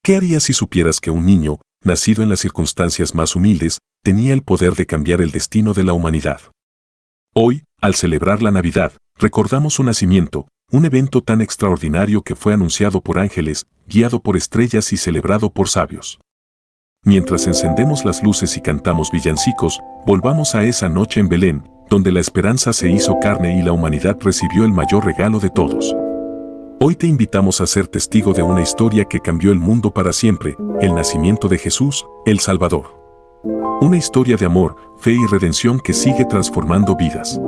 ¿Qué harías si supieras que un niño, nacido en las circunstancias más humildes, tenía el poder de cambiar el destino de la humanidad? Hoy, al celebrar la Navidad, recordamos su nacimiento, un evento tan extraordinario que fue anunciado por ángeles, guiado por estrellas y celebrado por sabios. Mientras encendemos las luces y cantamos villancicos, volvamos a esa noche en Belén, donde la esperanza se hizo carne y la humanidad recibió el mayor regalo de todos. Hoy te invitamos a ser testigo de una historia que cambió el mundo para siempre, el nacimiento de Jesús, el Salvador. Una historia de amor, fe y redención que sigue transformando vidas.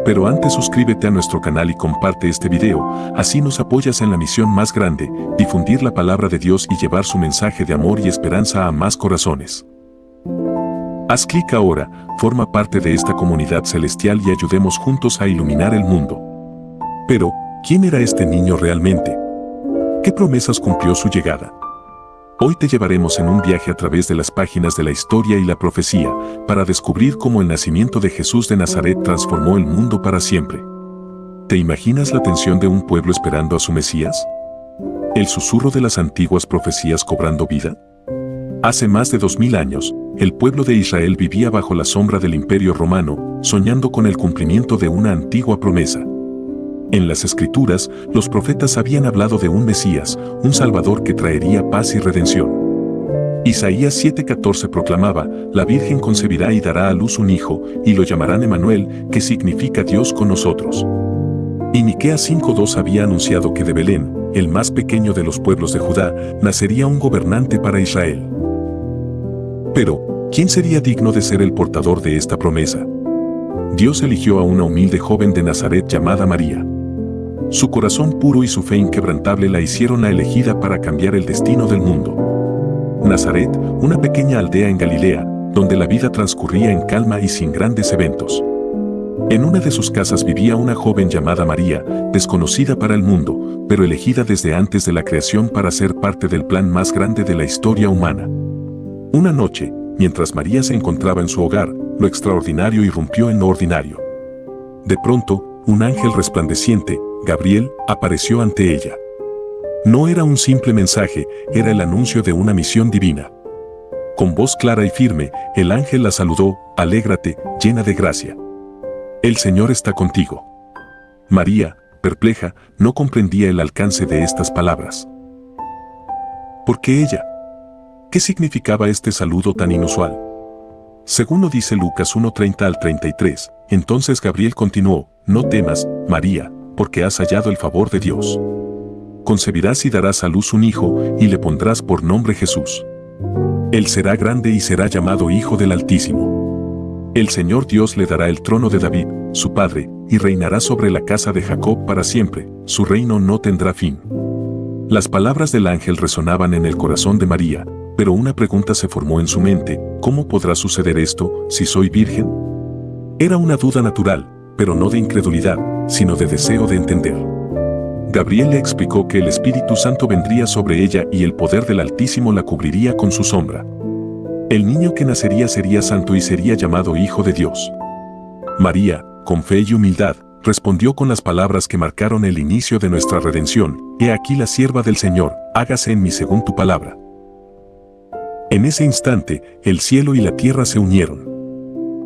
Pero antes suscríbete a nuestro canal y comparte este video, así nos apoyas en la misión más grande, difundir la palabra de Dios y llevar su mensaje de amor y esperanza a más corazones. Haz clic ahora, forma parte de esta comunidad celestial y ayudemos juntos a iluminar el mundo. Pero, ¿quién era este niño realmente? ¿Qué promesas cumplió su llegada? Hoy te llevaremos en un viaje a través de las páginas de la historia y la profecía, para descubrir cómo el nacimiento de Jesús de Nazaret transformó el mundo para siempre. ¿Te imaginas la tensión de un pueblo esperando a su Mesías? ¿El susurro de las antiguas profecías cobrando vida? Hace más de 2000 años, el pueblo de Israel vivía bajo la sombra del Imperio Romano, soñando con el cumplimiento de una antigua promesa. En las Escrituras, los profetas habían hablado de un Mesías, un Salvador que traería paz y redención. Isaías 7:14 proclamaba, la Virgen concebirá y dará a luz un hijo, y lo llamarán Emanuel, que significa Dios con nosotros. Y Miqueas 5:2 había anunciado que de Belén, el más pequeño de los pueblos de Judá, nacería un gobernante para Israel. Pero, ¿quién sería digno de ser el portador de esta promesa? Dios eligió a una humilde joven de Nazaret llamada María. Su corazón puro y su fe inquebrantable la hicieron la elegida para cambiar el destino del mundo. Nazaret, una pequeña aldea en Galilea, donde la vida transcurría en calma y sin grandes eventos. En una de sus casas vivía una joven llamada María, desconocida para el mundo, pero elegida desde antes de la creación para ser parte del plan más grande de la historia humana. Una noche, mientras María se encontraba en su hogar, lo extraordinario irrumpió en lo ordinario. De pronto, un ángel resplandeciente, Gabriel, apareció ante ella. No era un simple mensaje, era el anuncio de una misión divina. Con voz clara y firme, el ángel la saludó, alégrate, llena de gracia. El Señor está contigo. María, perpleja, no comprendía el alcance de estas palabras. ¿Por qué ella? ¿Qué significaba este saludo tan inusual? Según lo dice Lucas 1:30 al 33, entonces Gabriel continuó, no temas, María, porque has hallado el favor de Dios. Concebirás y darás a luz un hijo, y le pondrás por nombre Jesús. Él será grande y será llamado Hijo del Altísimo. El Señor Dios le dará el trono de David, su padre, y reinará sobre la casa de Jacob para siempre, su reino no tendrá fin. Las palabras del ángel resonaban en el corazón de María, pero una pregunta se formó en su mente, ¿cómo podrá suceder esto, si soy virgen? Era una duda natural, pero no de incredulidad, sino de deseo de entender. Gabriel le explicó que el Espíritu Santo vendría sobre ella y el poder del Altísimo la cubriría con su sombra. El niño que nacería sería santo y sería llamado Hijo de Dios. María, con fe y humildad, respondió con las palabras que marcaron el inicio de nuestra redención, he aquí la sierva del Señor, hágase en mí según tu palabra. En ese instante, el cielo y la tierra se unieron.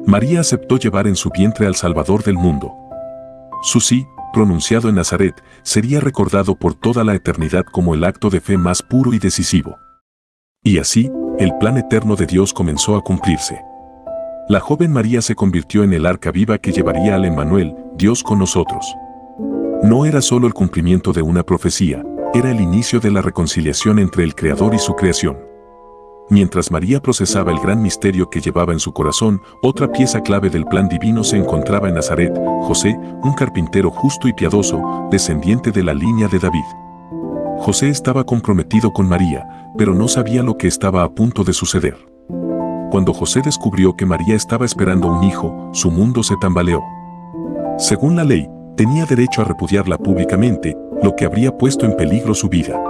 María aceptó llevar en su vientre al Salvador del mundo. Su sí, pronunciado en Nazaret, sería recordado por toda la eternidad como el acto de fe más puro y decisivo. Y así, el plan eterno de Dios comenzó a cumplirse. La joven María se convirtió en el arca viva que llevaría al Emmanuel, Dios con nosotros. No era solo el cumplimiento de una profecía, era el inicio de la reconciliación entre el Creador y su creación. Mientras María procesaba el gran misterio que llevaba en su corazón, otra pieza clave del plan divino se encontraba en Nazaret, José, un carpintero justo y piadoso, descendiente de la línea de David. José estaba comprometido con María, pero no sabía lo que estaba a punto de suceder. Cuando José descubrió que María estaba esperando un hijo, su mundo se tambaleó. Según la ley, tenía derecho a repudiarla públicamente, lo que habría puesto en peligro su vida.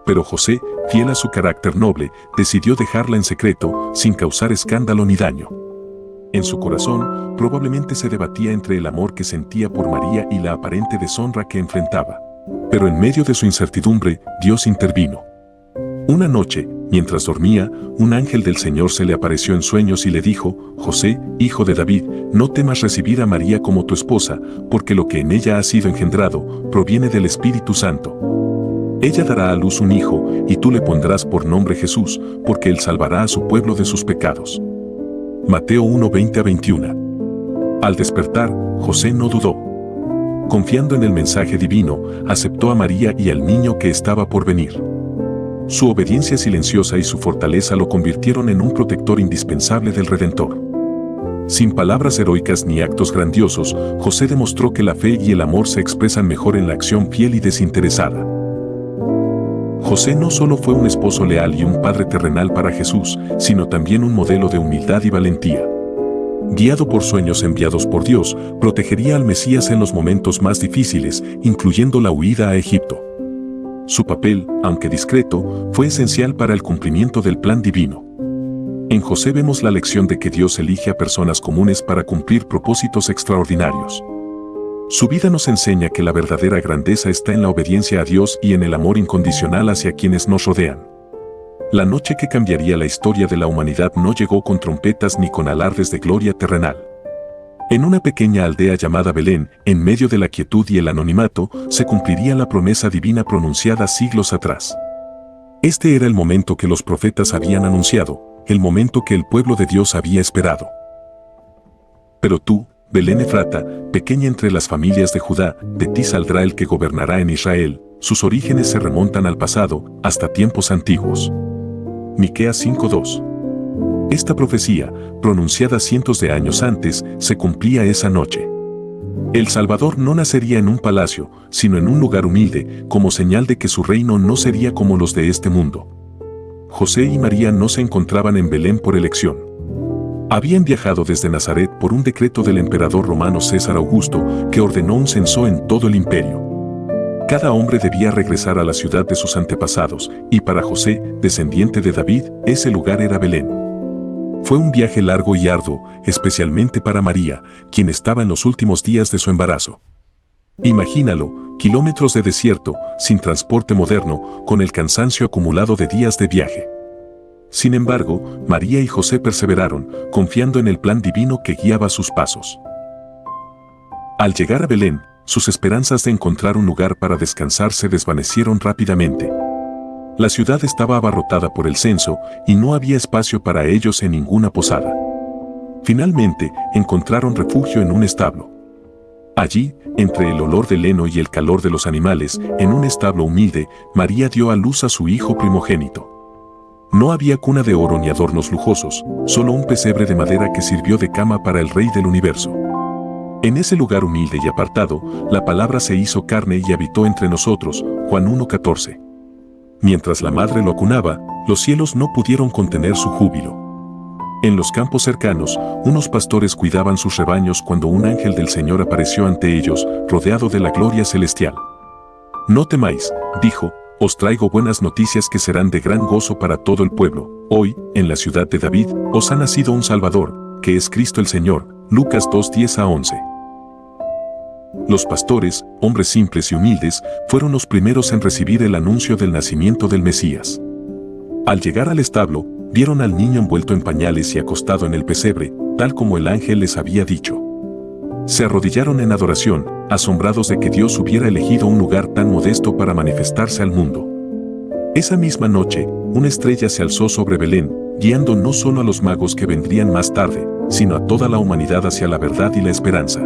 Pero José, fiel a su carácter noble, decidió dejarla en secreto, sin causar escándalo ni daño. En su corazón, probablemente se debatía entre el amor que sentía por María y la aparente deshonra que enfrentaba. Pero en medio de su incertidumbre, Dios intervino. Una noche, mientras dormía, un ángel del Señor se le apareció en sueños y le dijo: José, hijo de David, no temas recibir a María como tu esposa, porque lo que en ella ha sido engendrado proviene del Espíritu Santo. Ella dará a luz un hijo, y tú le pondrás por nombre Jesús, porque él salvará a su pueblo de sus pecados. Mateo 1:20-21. Al despertar, José no dudó. Confiando en el mensaje divino, aceptó a María y al niño que estaba por venir. Su obediencia silenciosa y su fortaleza lo convirtieron en un protector indispensable del Redentor. Sin palabras heroicas ni actos grandiosos, José demostró que la fe y el amor se expresan mejor en la acción fiel y desinteresada. José no solo fue un esposo leal y un padre terrenal para Jesús, sino también un modelo de humildad y valentía. Guiado por sueños enviados por Dios, protegería al Mesías en los momentos más difíciles, incluyendo la huida a Egipto. Su papel, aunque discreto, fue esencial para el cumplimiento del plan divino. En José vemos la lección de que Dios elige a personas comunes para cumplir propósitos extraordinarios. Su vida nos enseña que la verdadera grandeza está en la obediencia a Dios y en el amor incondicional hacia quienes nos rodean. La noche que cambiaría la historia de la humanidad no llegó con trompetas ni con alardes de gloria terrenal. En una pequeña aldea llamada Belén, en medio de la quietud y el anonimato, se cumpliría la promesa divina pronunciada siglos atrás. Este era el momento que los profetas habían anunciado, el momento que el pueblo de Dios había esperado. Pero tú, Belén Efrata, pequeña entre las familias de Judá, de ti saldrá el que gobernará en Israel. Sus orígenes se remontan al pasado, hasta tiempos antiguos. Miqueas 5:2. Esta profecía, pronunciada cientos de años antes, se cumplía esa noche. El Salvador no nacería en un palacio, sino en un lugar humilde, como señal de que su reino no sería como los de este mundo. José y María no se encontraban en Belén por elección. Habían viajado desde Nazaret por un decreto del emperador romano César Augusto, que ordenó un censo en todo el imperio. Cada hombre debía regresar a la ciudad de sus antepasados, y para José, descendiente de David, ese lugar era Belén. Fue un viaje largo y arduo, especialmente para María, quien estaba en los últimos días de su embarazo. Imagínalo, kilómetros de desierto, sin transporte moderno, con el cansancio acumulado de días de viaje. Sin embargo, María y José perseveraron, confiando en el plan divino que guiaba sus pasos. Al llegar a Belén, sus esperanzas de encontrar un lugar para descansar se desvanecieron rápidamente. La ciudad estaba abarrotada por el censo y no había espacio para ellos en ninguna posada. Finalmente, encontraron refugio en un establo. Allí, entre el olor del heno y el calor de los animales, en un establo humilde, María dio a luz a su hijo primogénito. No había cuna de oro ni adornos lujosos, solo un pesebre de madera que sirvió de cama para el Rey del universo. En ese lugar humilde y apartado, la palabra se hizo carne y habitó entre nosotros, Juan 1:14. Mientras la madre lo acunaba, los cielos no pudieron contener su júbilo. En los campos cercanos, unos pastores cuidaban sus rebaños cuando un ángel del Señor apareció ante ellos, rodeado de la gloria celestial. No temáis, dijo, os traigo buenas noticias que serán de gran gozo para todo el pueblo. Hoy, en la ciudad de David, os ha nacido un Salvador, que es Cristo el Señor. Lucas 2:10-11. Los pastores, hombres simples y humildes, fueron los primeros en recibir el anuncio del nacimiento del Mesías. Al llegar al establo, vieron al niño envuelto en pañales y acostado en el pesebre, tal como el ángel les había dicho. Se arrodillaron en adoración, asombrados de que Dios hubiera elegido un lugar tan modesto para manifestarse al mundo. Esa misma noche, una estrella se alzó sobre Belén, guiando no solo a los magos que vendrían más tarde, sino a toda la humanidad hacia la verdad y la esperanza.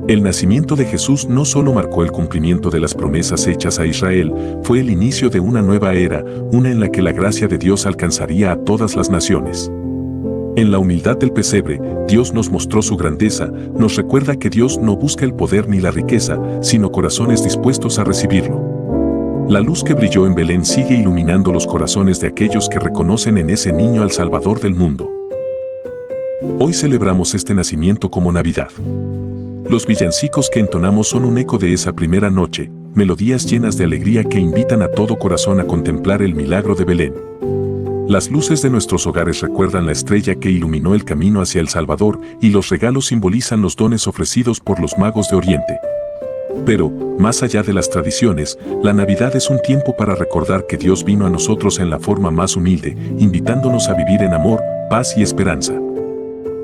El nacimiento de Jesús no solo marcó el cumplimiento de las promesas hechas a Israel, fue el inicio de una nueva era, una en la que la gracia de Dios alcanzaría a todas las naciones. En la humildad del pesebre, Dios nos mostró su grandeza, nos recuerda que Dios no busca el poder ni la riqueza, sino corazones dispuestos a recibirlo. La luz que brilló en Belén sigue iluminando los corazones de aquellos que reconocen en ese niño al Salvador del mundo. Hoy celebramos este nacimiento como Navidad. Los villancicos que entonamos son un eco de esa primera noche, melodías llenas de alegría que invitan a todo corazón a contemplar el milagro de Belén. Las luces de nuestros hogares recuerdan la estrella que iluminó el camino hacia el Salvador y los regalos simbolizan los dones ofrecidos por los magos de Oriente. Pero, más allá de las tradiciones, la Navidad es un tiempo para recordar que Dios vino a nosotros en la forma más humilde, invitándonos a vivir en amor, paz y esperanza.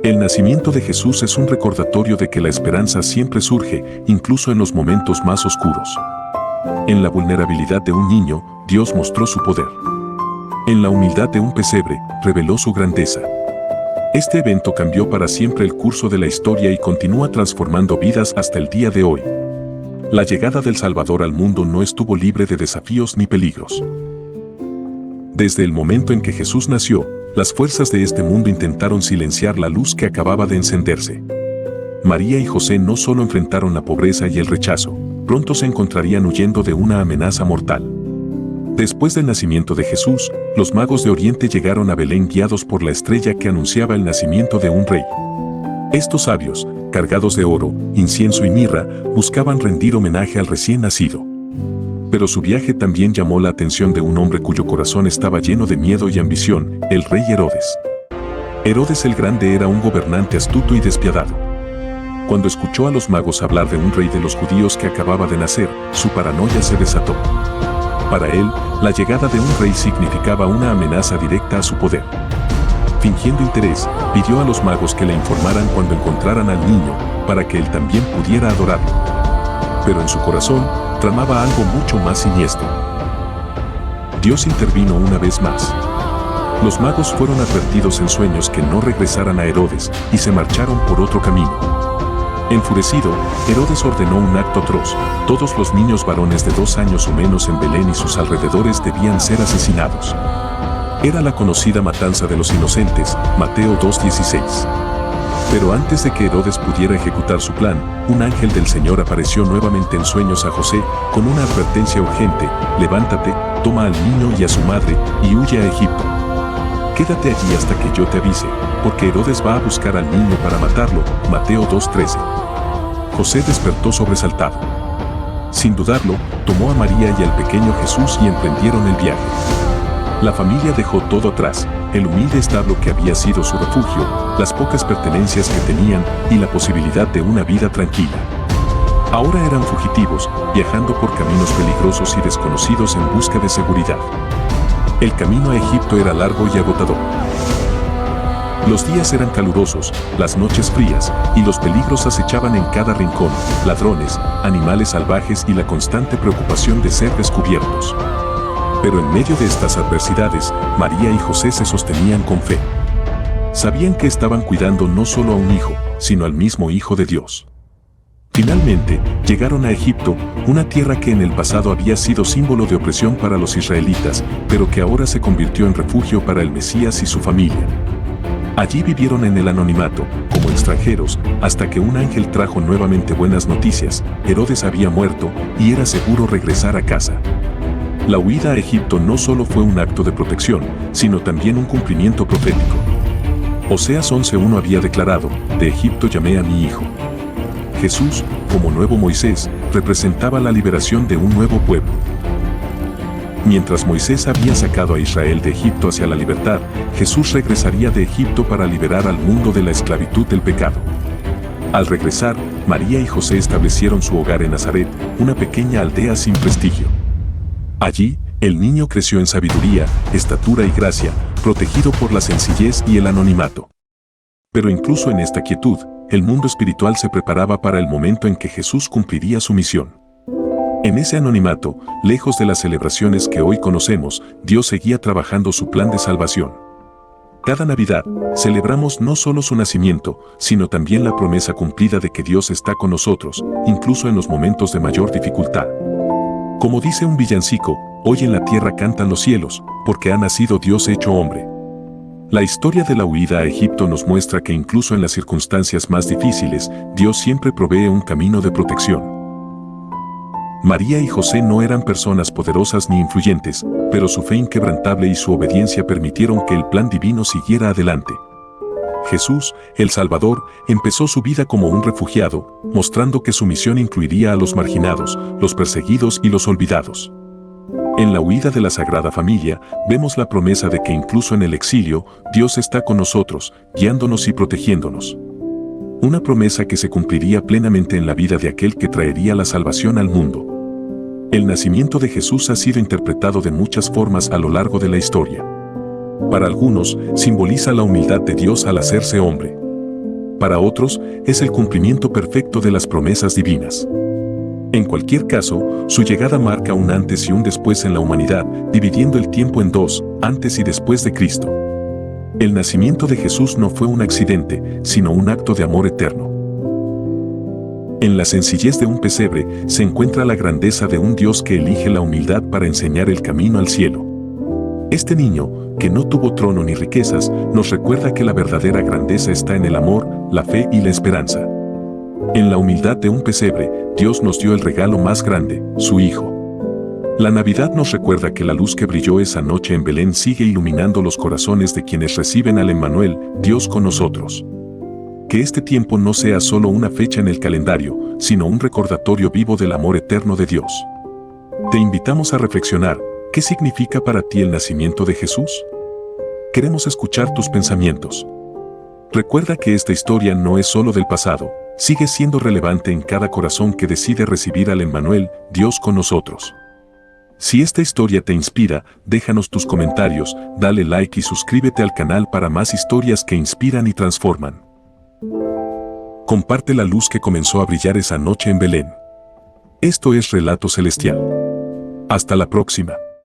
El nacimiento de Jesús es un recordatorio de que la esperanza siempre surge, incluso en los momentos más oscuros. En la vulnerabilidad de un niño, Dios mostró su poder. En la humildad de un pesebre, reveló su grandeza. Este evento cambió para siempre el curso de la historia y continúa transformando vidas hasta el día de hoy. La llegada del Salvador al mundo no estuvo libre de desafíos ni peligros. Desde el momento en que Jesús nació, las fuerzas de este mundo intentaron silenciar la luz que acababa de encenderse. María y José no solo enfrentaron la pobreza y el rechazo, pronto se encontrarían huyendo de una amenaza mortal. Después del nacimiento de Jesús, los magos de Oriente llegaron a Belén guiados por la estrella que anunciaba el nacimiento de un rey. Estos sabios, cargados de oro, incienso y mirra, buscaban rendir homenaje al recién nacido. Pero su viaje también llamó la atención de un hombre cuyo corazón estaba lleno de miedo y ambición, el rey Herodes. Herodes el Grande era un gobernante astuto y despiadado. Cuando escuchó a los magos hablar de un rey de los judíos que acababa de nacer, su paranoia se desató. Para él, la llegada de un rey significaba una amenaza directa a su poder. Fingiendo interés, pidió a los magos que le informaran cuando encontraran al niño, para que él también pudiera adorarlo. Pero en su corazón, tramaba algo mucho más siniestro. Dios intervino una vez más. Los magos fueron advertidos en sueños que no regresaran a Herodes y se marcharon por otro camino. Enfurecido, Herodes ordenó un acto atroz. Todos los niños varones de 2 años o menos en Belén y sus alrededores debían ser asesinados. Era la conocida matanza de los inocentes, Mateo 2:16. Pero antes de que Herodes pudiera ejecutar su plan, un ángel del Señor apareció nuevamente en sueños a José, con una advertencia urgente: levántate, toma al niño y a su madre, y huye a Egipto. Quédate allí hasta que yo te avise, porque Herodes va a buscar al niño para matarlo, Mateo 2:13. José despertó sobresaltado. Sin dudarlo, tomó a María y al pequeño Jesús y emprendieron el viaje. La familia dejó todo atrás, el humilde establo que había sido su refugio, las pocas pertenencias que tenían y la posibilidad de una vida tranquila. Ahora eran fugitivos, viajando por caminos peligrosos y desconocidos en busca de seguridad. El camino a Egipto era largo y agotador. Los días eran calurosos, las noches frías, y los peligros acechaban en cada rincón: ladrones, animales salvajes y la constante preocupación de ser descubiertos. Pero en medio de estas adversidades, María y José se sostenían con fe. Sabían que estaban cuidando no solo a un hijo, sino al mismo Hijo de Dios. Finalmente, llegaron a Egipto, una tierra que en el pasado había sido símbolo de opresión para los israelitas, pero que ahora se convirtió en refugio para el Mesías y su familia. Allí vivieron en el anonimato, como extranjeros, hasta que un ángel trajo nuevamente buenas noticias: Herodes había muerto, y era seguro regresar a casa. La huida a Egipto no solo fue un acto de protección, sino también un cumplimiento profético. Oseas 11:1 había declarado: de Egipto llamé a mi hijo. Jesús, como nuevo Moisés, representaba la liberación de un nuevo pueblo. Mientras Moisés había sacado a Israel de Egipto hacia la libertad, Jesús regresaría de Egipto para liberar al mundo de la esclavitud del pecado. Al regresar, María y José establecieron su hogar en Nazaret, una pequeña aldea sin prestigio. Allí, el niño creció en sabiduría, estatura y gracia, protegido por la sencillez y el anonimato. Pero incluso en esta quietud, el mundo espiritual se preparaba para el momento en que Jesús cumpliría su misión. En ese anonimato, lejos de las celebraciones que hoy conocemos, Dios seguía trabajando su plan de salvación. Cada Navidad, celebramos no solo su nacimiento, sino también la promesa cumplida de que Dios está con nosotros, incluso en los momentos de mayor dificultad. Como dice un villancico, hoy en la tierra cantan los cielos, porque ha nacido Dios hecho hombre. La historia de la huida a Egipto nos muestra que incluso en las circunstancias más difíciles, Dios siempre provee un camino de protección. María y José no eran personas poderosas ni influyentes, pero su fe inquebrantable y su obediencia permitieron que el plan divino siguiera adelante. Jesús, el Salvador, empezó su vida como un refugiado, mostrando que su misión incluiría a los marginados, los perseguidos y los olvidados. En la huida de la Sagrada Familia, vemos la promesa de que incluso en el exilio, Dios está con nosotros, guiándonos y protegiéndonos. una promesa que se cumpliría plenamente en la vida de aquel que traería la salvación al mundo. El nacimiento de Jesús ha sido interpretado de muchas formas a lo largo de la historia. Para algunos, simboliza la humildad de Dios al hacerse hombre. Para otros, es el cumplimiento perfecto de las promesas divinas. En cualquier caso, su llegada marca un antes y un después en la humanidad, dividiendo el tiempo en dos, antes y después de Cristo. El nacimiento de Jesús no fue un accidente, sino un acto de amor eterno. En la sencillez de un pesebre se encuentra la grandeza de un Dios que elige la humildad para enseñar el camino al cielo. Este niño, que no tuvo trono ni riquezas, nos recuerda que la verdadera grandeza está en el amor, la fe y la esperanza. En la humildad de un pesebre, Dios nos dio el regalo más grande, su Hijo. La Navidad nos recuerda que la luz que brilló esa noche en Belén sigue iluminando los corazones de quienes reciben al Emmanuel, Dios con nosotros. Que este tiempo no sea solo una fecha en el calendario, sino un recordatorio vivo del amor eterno de Dios. Te invitamos a reflexionar, ¿qué significa para ti el nacimiento de Jesús? Queremos escuchar tus pensamientos. Recuerda que esta historia no es solo del pasado, sigue siendo relevante en cada corazón que decide recibir al Emmanuel, Dios con nosotros. Si esta historia te inspira, déjanos tus comentarios, dale like y suscríbete al canal para más historias que inspiran y transforman. Comparte la luz que comenzó a brillar esa noche en Belén. Esto es Relato Celestial. Hasta la próxima.